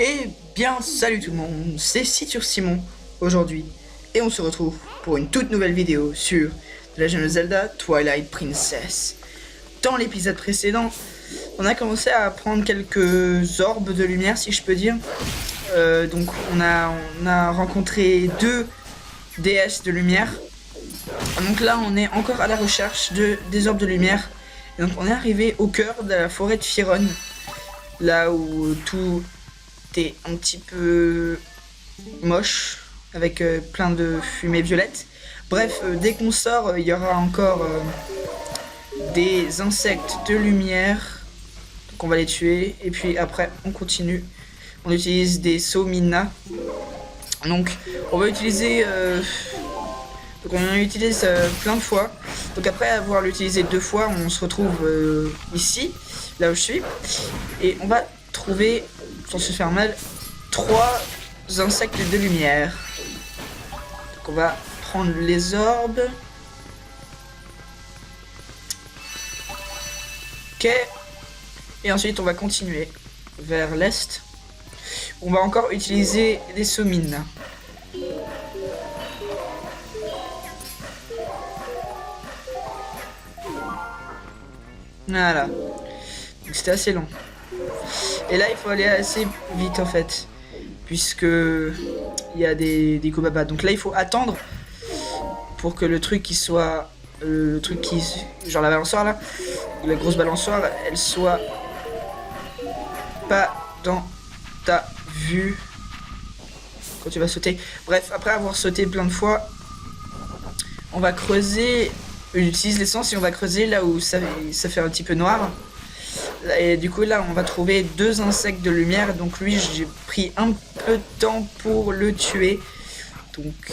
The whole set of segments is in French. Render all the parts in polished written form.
Eh bien, salut tout le monde, c'est Citur Simon aujourd'hui, et on se retrouve pour une toute nouvelle vidéo sur The Legend of Zelda Twilight Princess. Dans l'épisode précédent, on a commencé à prendre quelques orbes de lumière, si je peux dire. Donc on a rencontré deux déesses de lumière. Donc là, on est encore à la recherche des orbes de lumière. Et donc on est arrivé au cœur de la forêt de Firon, là où tout est un petit peu moche, avec plein de fumée violette. Bref, dès qu'on sort, il y aura encore des insectes de lumière, donc on va les tuer, et puis après on continue. On utilise des Somina, donc on va utiliser donc on l'utilise plein de fois. Donc après avoir l'utilisé 2 fois, on se retrouve ici, là où je suis, et on va trouver, sans se faire mal, 3 insectes de lumière. Donc on va prendre les orbes. Ok. Et ensuite on va continuer vers l'est. On va encore utiliser les Somines. Voilà. Donc c'était assez long. Et là il faut aller assez vite en fait, puisque il y a des Gobaba. Donc là il faut attendre pour que le truc qui soit le truc qui, genre la balançoire là, la grosse balançoire, elle soit pas dans ta vue quand tu vas sauter. Bref, après avoir sauté plein de fois, on va creuser, on utilise l'essence et on va creuser là où ça fait un petit peu noir. Et du coup là on va trouver 2 insectes de lumière. Donc lui j'ai pris un peu de temps pour le tuer. Donc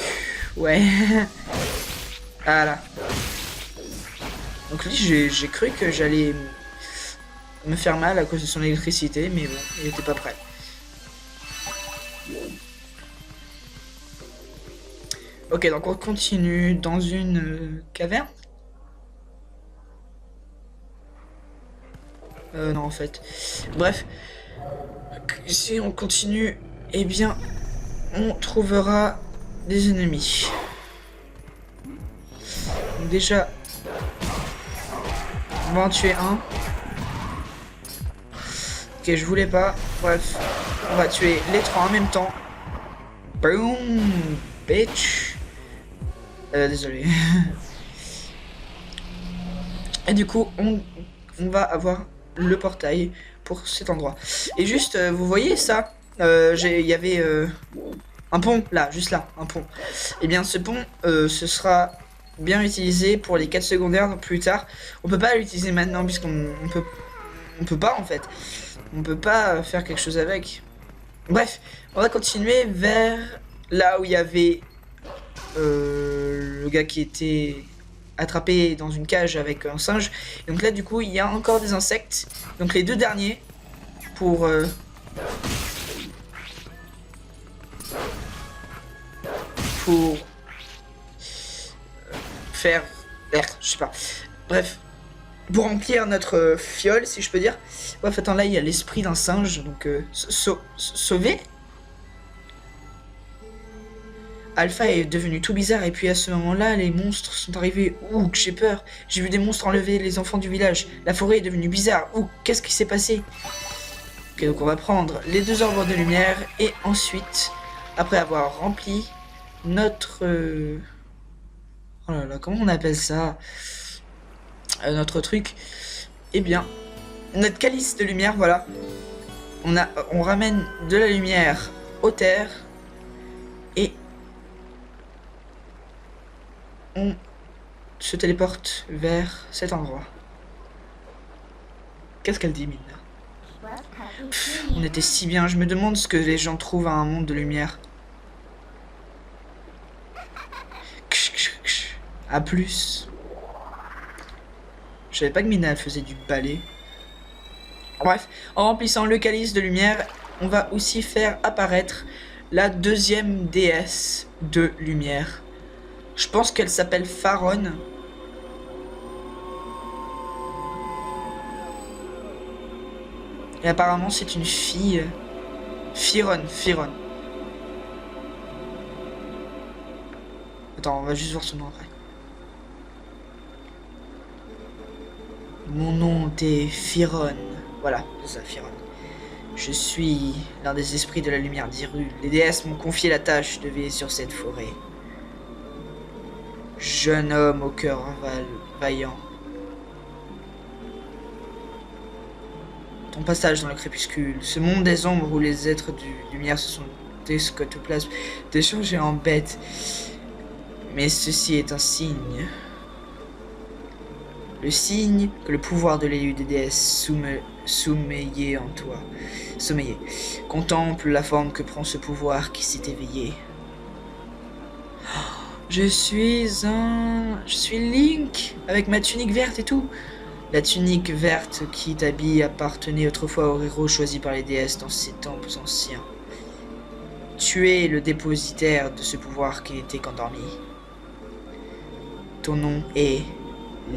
ouais. Voilà. Donc lui j'ai cru que j'allais me faire mal à cause de son électricité, mais bon, il était pas prêt. Ok, donc on continue dans une caverne. Non en fait. Bref. Si on continue, eh bien, on trouvera des ennemis. Donc déjà, on va en tuer un. Ok, je voulais pas. Bref, on va tuer les 3 en même temps. Boom, bitch. Désolé. Et du coup, on va avoir le portail pour cet endroit. Et juste, vous voyez ça, il y avait un pont là, juste là, un pont. Et bien ce pont, ce sera bien utilisé pour les quêtes secondaires plus tard. On peut pas l'utiliser maintenant puisqu'on on peut pas en fait. On peut pas faire quelque chose avec. Bref, on va continuer vers là où il y avait le gars qui était attrapé dans une cage avec un singe. Et donc là du coup il y a encore des insectes. Donc les 2 derniers pour faire je sais pas. Bref, pour remplir notre fiole si je peux dire. Bref, attends, là il y a l'esprit d'un singe, donc sauver. Alpha est devenu tout bizarre et puis à ce moment-là, les monstres sont arrivés. Ouh, que j'ai peur. J'ai vu des monstres enlever les enfants du village. La forêt est devenue bizarre. Ouh, qu'est-ce qui s'est passé? Ok, donc on va prendre les 2 orbes de lumière et ensuite, après avoir rempli notre... oh là là, comment on appelle ça? Notre truc. Eh bien, notre calice de lumière, voilà. On ramène de la lumière aux terres et on se téléporte vers cet endroit. Qu'est-ce qu'elle dit, Mina? On était si bien, je me demande ce que les gens trouvent à un monde de lumière. A plus. Je savais pas que Mina faisait du balai. Bref, en remplissant le calice de lumière, on va aussi faire apparaître la 2e déesse de lumière. Je pense qu'elle s'appelle Faron. Et apparemment c'est une fille Firon. Attends, on va juste voir son nom après. Mon nom est Firon. Voilà, c'est ça, Firon. Je suis l'un des esprits de la lumière d'Hyrule. Les déesses m'ont confié la tâche de veiller sur cette forêt. Jeune homme au cœur vaillant. Ton passage dans le crépuscule, ce monde des ombres où les êtres du lumière se sont scotoplasmes d'échanger en bêtes. Mais ceci est un signe. Le signe que le pouvoir de l'élu des déesses sommeillé en toi. Sommeillé. Contemple la forme que prend ce pouvoir qui s'est éveillé. Je suis Link, avec ma tunique verte et tout. La tunique verte qui t'habille appartenait autrefois au héros choisi par les déesses dans ces temples anciens. Tu es le dépositaire de ce pouvoir qui n'était qu'endormi. Ton nom est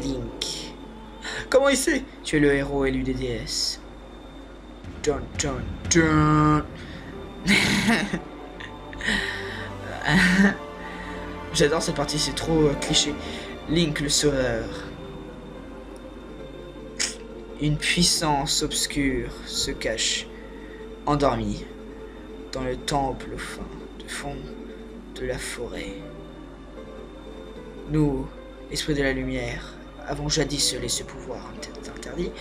Link. Comment il sait? Tu es le héros élu des déesses. Dun, dun, dun. J'adore cette partie, c'est trop cliché. Link le sauveur. Une puissance obscure se cache, endormie, dans le temple au fond de la forêt. Nous, esprit de la lumière, avons jadis scellé ce pouvoir interdit.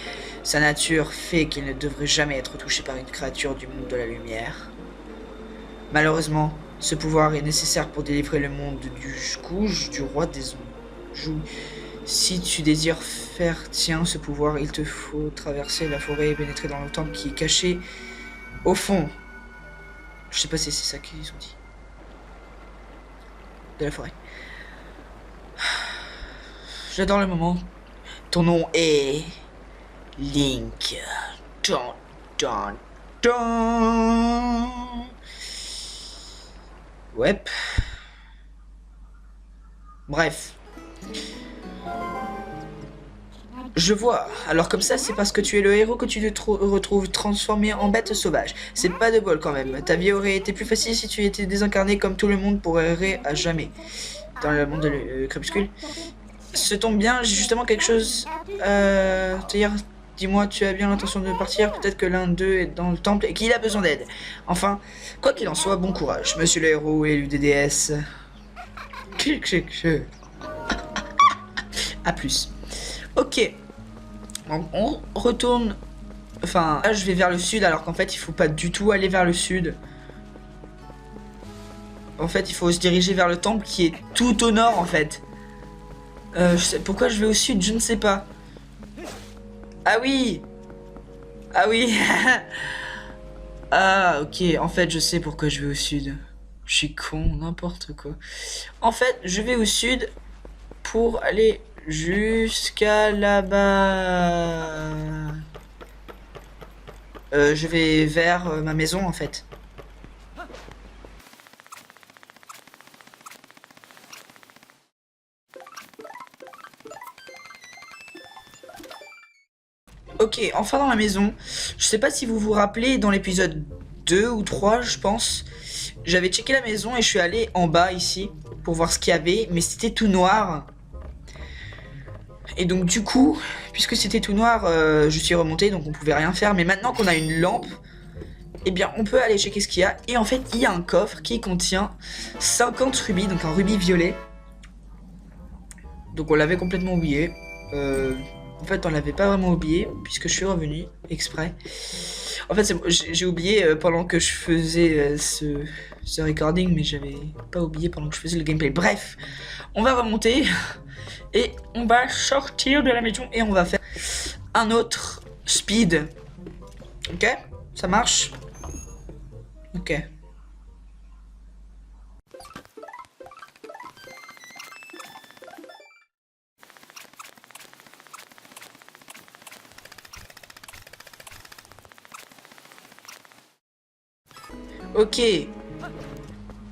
Sa nature fait qu'il ne devrait jamais être touché par une créature du monde de la lumière. Malheureusement, ce pouvoir est nécessaire pour délivrer le monde du roi des ombres. Si tu désires faire tien ce pouvoir, il te faut traverser la forêt et pénétrer dans le temple qui est caché au fond. Je sais pas si c'est ça qu'ils ont dit. De la forêt. J'adore le moment. Ton nom est Link. Dun, dun, dun. Ouais. Bref. Je vois. Alors comme ça, c'est parce que tu es le héros que tu te retrouves transformé en bête sauvage. C'est pas de bol quand même. Ta vie aurait été plus facile si tu étais désincarné comme tout le monde pour errer à jamais dans le monde de crépuscule. Ce tombe bien, j'ai justement quelque chose à te dire. Dis-moi, tu as bien l'intention de partir. Peut-être que l'un d'eux est dans le temple et qu'il a besoin d'aide. Enfin, quoi qu'il en soit, bon courage. Monsieur le héros élu des déesses. A plus. Ok. Donc on retourne. Enfin, là je vais vers le sud alors qu'en fait il faut pas du tout aller vers le sud. En fait il faut se diriger vers le temple qui est tout au nord en fait. Je sais pourquoi je vais au sud, je ne sais pas. Ah oui. Ah oui. Ah ok, en fait je sais pourquoi je vais au sud. Je suis con, n'importe quoi. En fait je vais au sud pour aller jusqu'à là-bas. Je vais vers ma maison en fait. Ok, enfin dans la maison. Je sais pas si vous vous rappelez, dans l'épisode 2 ou 3 je pense, j'avais checké la maison et je suis allé en bas ici pour voir ce qu'il y avait, mais c'était tout noir. Et donc du coup, puisque c'était tout noir, je suis remonté, donc on pouvait rien faire. Mais maintenant qu'on a une lampe, eh bien on peut aller checker ce qu'il y a. Et en fait, il y a un coffre qui contient 50 rubis, donc un rubis violet. Donc on l'avait complètement oublié. En fait, on l'avait pas vraiment oublié, puisque je suis revenu exprès. En fait, j'ai oublié pendant que je faisais ce recording, mais j'avais pas oublié pendant que je faisais le gameplay. Bref, on va remonter. Et on va sortir de la maison et on va faire un autre speed. Ok? Ça marche? Ok. Ok.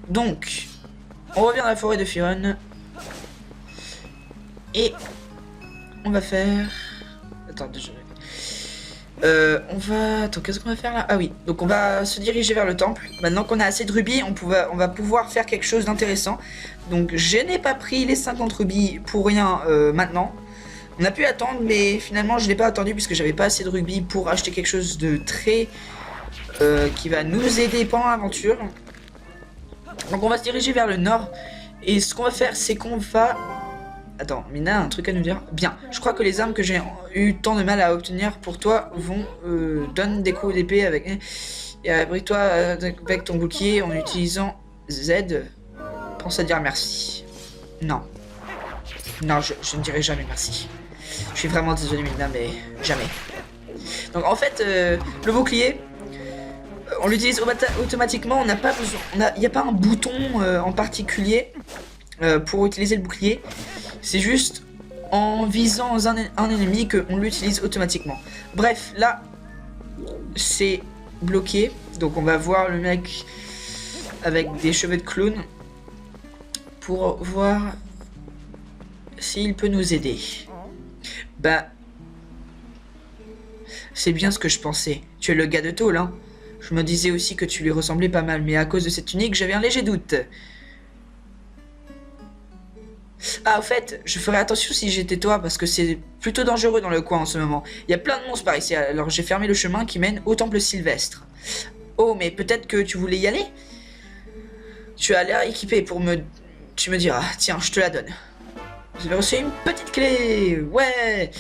Donc, on revient dans la forêt de Firon. Et on va faire... Attends, déjà... On va... Attends, qu'est-ce qu'on va faire là? Ah oui, donc on va se diriger vers le temple. Maintenant qu'on a assez de rubis, on va pouvoir faire quelque chose d'intéressant. Donc je n'ai pas pris les 50 rubis pour rien maintenant. On a pu attendre, mais finalement je n'ai pas attendu puisque j'avais pas assez de rubis pour acheter quelque chose de très... qui va nous aider pendant l'aventure. Donc on va se diriger vers le nord. Et ce qu'on va faire, c'est qu'on va... Attends, Mina a un truc à nous dire. Bien, je crois que les armes que j'ai eu tant de mal à obtenir pour toi vont... donne des coups d'épée avec... Et abrite-toi avec ton bouclier en utilisant Z. Pense à dire merci. Non. Non, je ne dirai jamais merci. Je suis vraiment désolé, Mina, mais jamais. Donc en fait, le bouclier... on l'utilise automatiquement, on n'a pas besoin... Il n'y a pas un bouton en particulier pour utiliser le bouclier. C'est juste en visant un ennemi qu'on l'utilise automatiquement. Bref, là, c'est bloqué. Donc on va voir le mec avec des cheveux de clown pour voir s'il peut nous aider. Bah, c'est bien ce que je pensais. Tu es le gars de tôle, hein? Je me disais aussi que tu lui ressemblais pas mal, mais à cause de cette tunique, j'avais un léger doute. Ah, au fait, je ferais attention si j'étais toi, parce que c'est plutôt dangereux dans le coin en ce moment. Il y a plein de monstres par ici, alors j'ai fermé le chemin qui mène au temple sylvestre. Oh, mais peut-être que tu voulais y aller? Tu as l'air équipé pour me... Tu me diras, tiens, je te la donne. Vous avez reçu une petite clé. Ouais.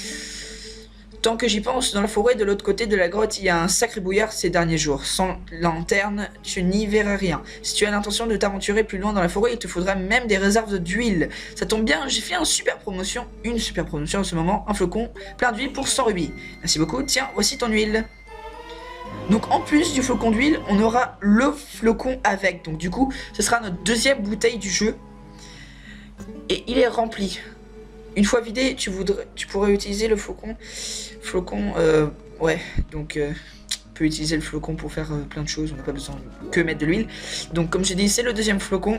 Tant que j'y pense, dans la forêt de l'autre côté de la grotte, il y a un sacré brouillard ces derniers jours. Sans lanterne, tu n'y verras rien. Si tu as l'intention de t'aventurer plus loin dans la forêt, il te faudra même des réserves d'huile. Ça tombe bien, j'ai fait une super promotion en ce moment. Un flocon plein d'huile pour 100 rubis. Merci beaucoup, tiens, voici ton huile. Donc en plus du flocon d'huile, on aura le flocon avec. Donc du coup, ce sera notre deuxième bouteille du jeu. Et il est rempli. Une fois vidé, tu pourrais utiliser le flocon. Ouais, donc on peut utiliser le flocon pour faire plein de choses. On n'a pas besoin que mettre de l'huile. Donc comme j'ai dit, c'est le deuxième flocon.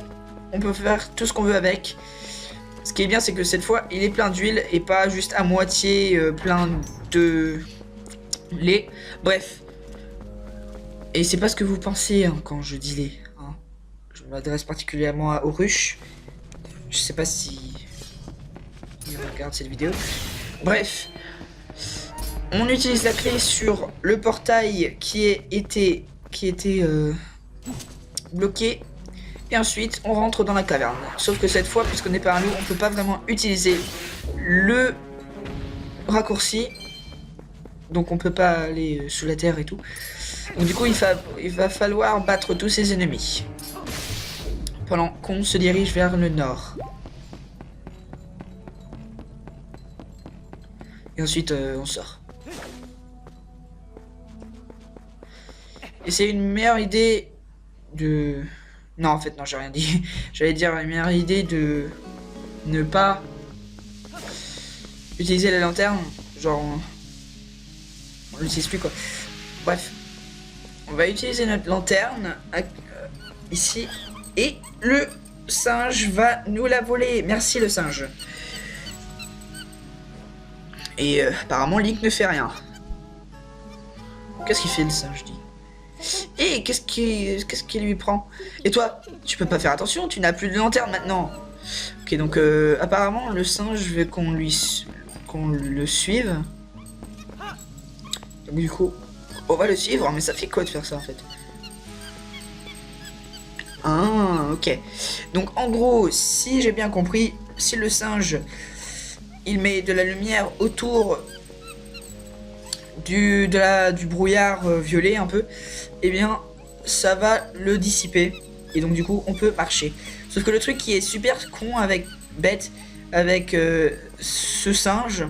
On peut faire tout ce qu'on veut avec. Ce qui est bien, c'est que cette fois, il est plein d'huile et pas juste à moitié plein de lait. Bref. Et c'est pas ce que vous pensez hein, quand je dis lait. Hein. Je m'adresse particulièrement aux ruches. Je sais pas si... regarde cette vidéo. Bref, on utilise la clé sur le portail qui était bloqué et ensuite on rentre dans la caverne. Sauf que cette fois, puisqu'on n'est pas un loup, on peut pas vraiment utiliser le raccourci, donc on peut pas aller sous la terre et tout. Donc du coup, il va falloir battre tous ses ennemis pendant qu'on se dirige vers le nord. Et ensuite, on sort. Et c'est une meilleure idée de... Non, en fait, non, j'ai rien dit. J'allais dire une meilleure idée de ne pas utiliser la lanterne. Genre, on l'utilise plus, quoi. Bref. On va utiliser notre lanterne ici. Et le singe va nous la voler. Merci, le singe. Et apparemment Link ne fait rien. Qu'est-ce qu'il fait le singe, je dis. Et qu'est-ce qui lui prend? Et toi, tu peux pas faire attention, tu n'as plus de lanterne maintenant. Ok, donc apparemment le singe veut qu'on le suive. Donc du coup, on va le suivre, mais ça fait quoi de faire ça en fait? Ah, ok. Donc en gros, si j'ai bien compris, si le singe... il met de la lumière autour du brouillard violet un peu, et bien ça va le dissiper et donc du coup on peut marcher. Sauf que le truc qui est super con avec ce singe,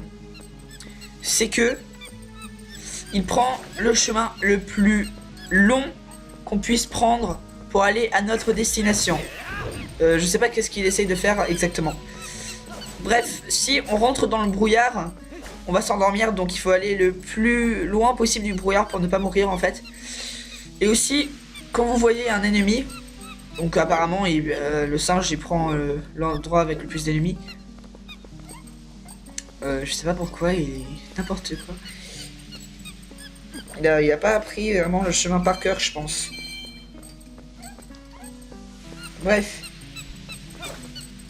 c'est que il prend le chemin le plus long qu'on puisse prendre pour aller à notre destination. Je sais pas qu'est-ce qu'il essaye de faire exactement. Bref, si on rentre dans le brouillard, on va s'endormir, donc il faut aller le plus loin possible du brouillard pour ne pas mourir en fait. Et aussi, quand vous voyez un ennemi, donc apparemment le singe il prend l'endroit avec le plus d'ennemis. Je sais pas pourquoi, il n'importe quoi. Il a pas appris vraiment le chemin par cœur, je pense. Bref.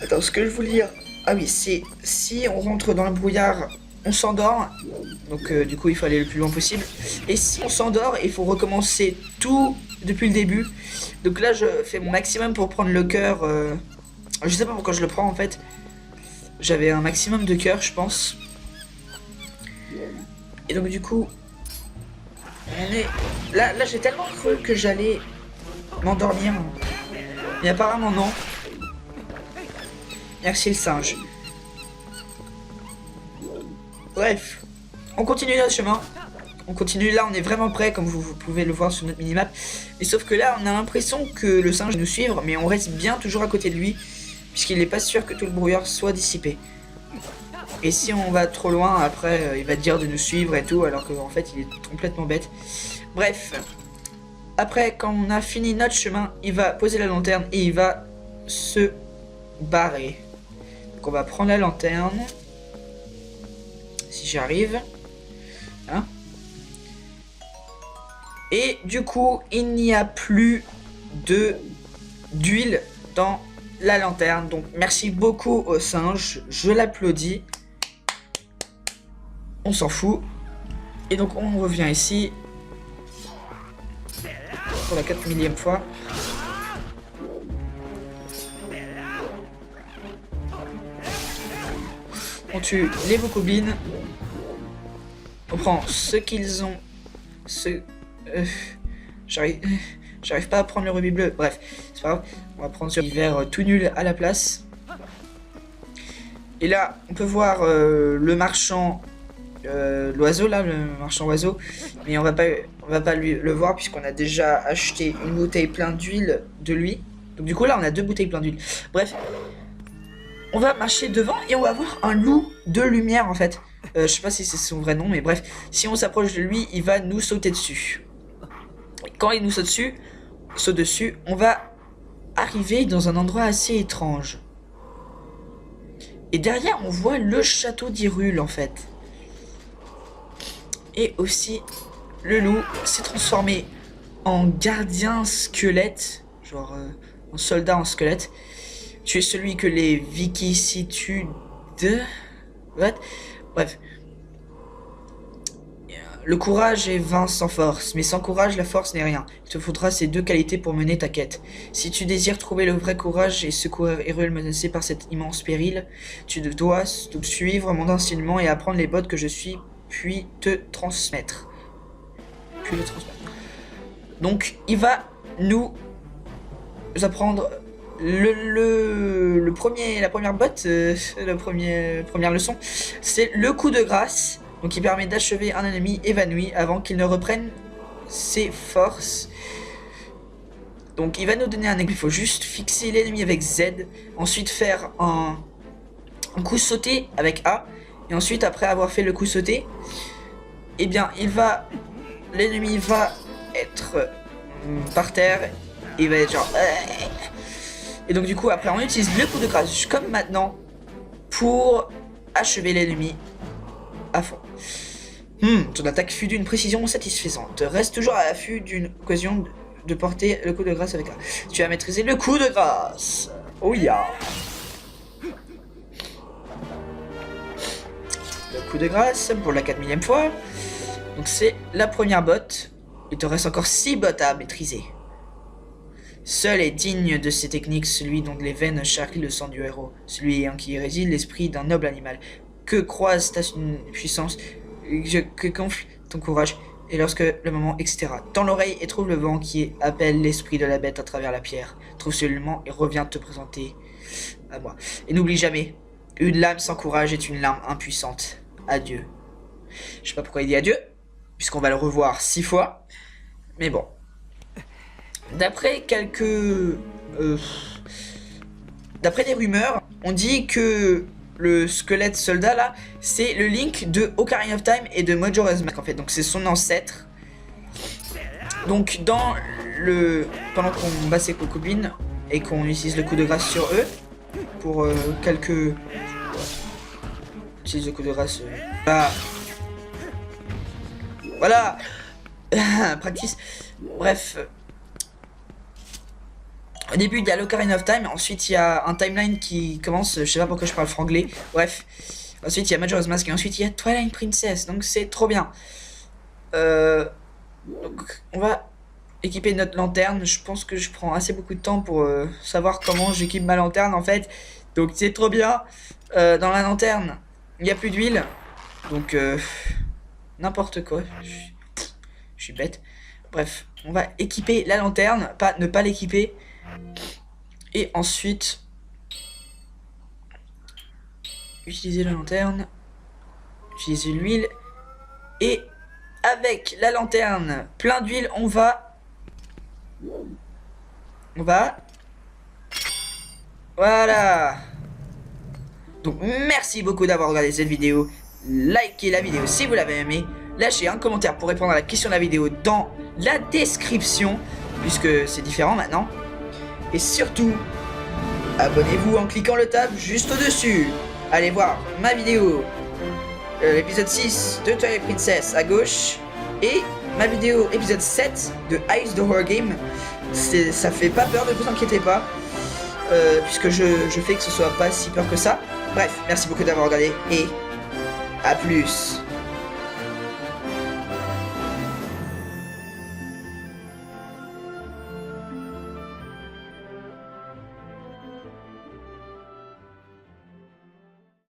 Attends, ce que je voulais dire... Ah oui, c'est... Si on rentre dans le brouillard, on s'endort. Donc du coup, il faut aller le plus loin possible. Et si on s'endort, il faut recommencer tout depuis le début. Donc là, je fais mon maximum pour prendre le cœur. Je sais pas pourquoi je le prends, en fait. J'avais un maximum de cœur, je pense. Et donc du coup... On est... Là j'ai tellement cru que j'allais m'endormir. Mais apparemment non. Merci le singe. Bref. On continue notre chemin. On continue là, on est vraiment prêt comme vous pouvez le voir sur notre minimap. Et sauf que là, on a l'impression que le singe va nous suivre. Mais on reste bien toujours à côté de lui. Puisqu'il n'est pas sûr que tout le brouillard soit dissipé. Et si on va trop loin, après, il va dire de nous suivre et tout, alors qu'en fait, il est complètement bête. Bref. Après, quand on a fini notre chemin, il va poser la lanterne et il va se barrer. Donc on va prendre la lanterne. Si j'y arrive. Hein. Et du coup, il n'y a plus d'huile dans la lanterne. Donc merci beaucoup au singe, je l'applaudis. On s'en fout. Et donc on revient ici. Pour la 4000e fois. On tue les bokoblins. On prend ce qu'ils ont. J'arrive pas à prendre le rubis bleu. Bref, c'est pas grave. On va prendre ce vert tout nul à la place. Et là, on peut voir le marchand. L'oiseau là, le marchand oiseau, mais on va pas le voir puisqu'on a déjà acheté une bouteille pleine d'huile de lui. Donc du coup là on a 2 bouteilles pleines d'huile. Bref, on va marcher devant et on va voir un loup de lumière en fait. Je sais pas si c'est son vrai nom, mais bref, si on s'approche de lui, il va nous sauter dessus. Quand il nous saute dessus, on va arriver dans un endroit assez étrange. Et derrière on voit le château d'Hyrule en fait. Et aussi, le loup s'est transformé en gardien squelette. Genre, en soldat en squelette. Tu es celui que les vicissitudes... What? Bref. Le courage est vain sans force, mais sans courage, la force n'est rien. Il te faudra ces 2 qualités pour mener ta quête. Si tu désires trouver le vrai courage et secourir Hyrule menacé par cet immense péril, tu dois donc suivre mon enseignement et apprendre les bottes que je suis... puis te transmettre. Donc il va nous apprendre la première botte, première leçon, c'est le coup de grâce. Donc il permet d'achever un ennemi évanoui avant qu'il ne reprenne ses forces. Donc il va nous donner un exemple. Il faut juste fixer l'ennemi avec Z, ensuite faire un coup sauté avec A. Et ensuite, après avoir fait le coup sauté, eh bien, l'ennemi va être par terre. Il va être genre... Et donc du coup, après, on utilise le coup de grâce, comme maintenant, pour achever l'ennemi à fond. Ton attaque fut d'une précision satisfaisante. Reste toujours à l'affût d'une occasion de porter le coup de grâce avec A. Tu as maîtrisé le coup de grâce. Oh yeah. Coup de grâce pour la 4000e fois. Donc c'est la première botte. Il te reste encore 6 bottes à maîtriser. Seul est digne de ces techniques celui dont les veines charrient le sang du héros, celui en qui réside l'esprit d'un noble animal. Que croise ta puissance, que gonfle ton courage, et lorsque le moment, etc. Tends l'oreille et trouve le vent qui appelle l'esprit de la bête à travers la pierre. Trouve seulement et reviens te présenter à moi. Et n'oublie jamais, une lame sans courage est une lame impuissante. Adieu. Je sais pas pourquoi il dit adieu, puisqu'on va le revoir 6 fois. Mais bon. D'après d'après des rumeurs, on dit que le squelette soldat là, c'est le Link de Ocarina of Time et de Majora's Mask en fait. Donc c'est son ancêtre. Donc pendant qu'on bat ses bokoblins et qu'on utilise le coup de grâce sur eux, pour utilise le coup de grâce. Voilà. Practice. Bref. Au début, il y a l'Ocarina of Time. Ensuite, il y a un timeline qui commence. Je sais pas pourquoi je parle franglais. Bref. Ensuite, il y a Majora's Mask. Et ensuite, il y a Twilight Princess. Donc, c'est trop bien. Donc, on va équiper notre lanterne. Je pense que je prends assez beaucoup de temps pour savoir comment j'équipe ma lanterne, en fait. Donc, c'est trop bien. Dans la lanterne, il n'y a plus d'huile. Donc, n'importe quoi. Je suis bête. Bref, on va équiper la lanterne, ne pas l'équiper. Et ensuite, utiliser la lanterne, utiliser l'huile. Et avec la lanterne plein d'huile, on va... Voilà. Donc merci beaucoup d'avoir regardé cette vidéo. Likez la vidéo si vous l'avez aimé. Lâchez un commentaire pour répondre à la question de la vidéo dans la description, puisque c'est différent maintenant. Et surtout, abonnez-vous en cliquant le tab juste au-dessus. Allez voir ma vidéo, l'épisode 6 de Twilight Princess à gauche, et ma vidéo épisode 7 de Ice the Horror Game. Ça fait pas peur, ne vous inquiétez pas, puisque je fais que ce soit pas si peur que ça. Bref, merci beaucoup d'avoir regardé et à plus.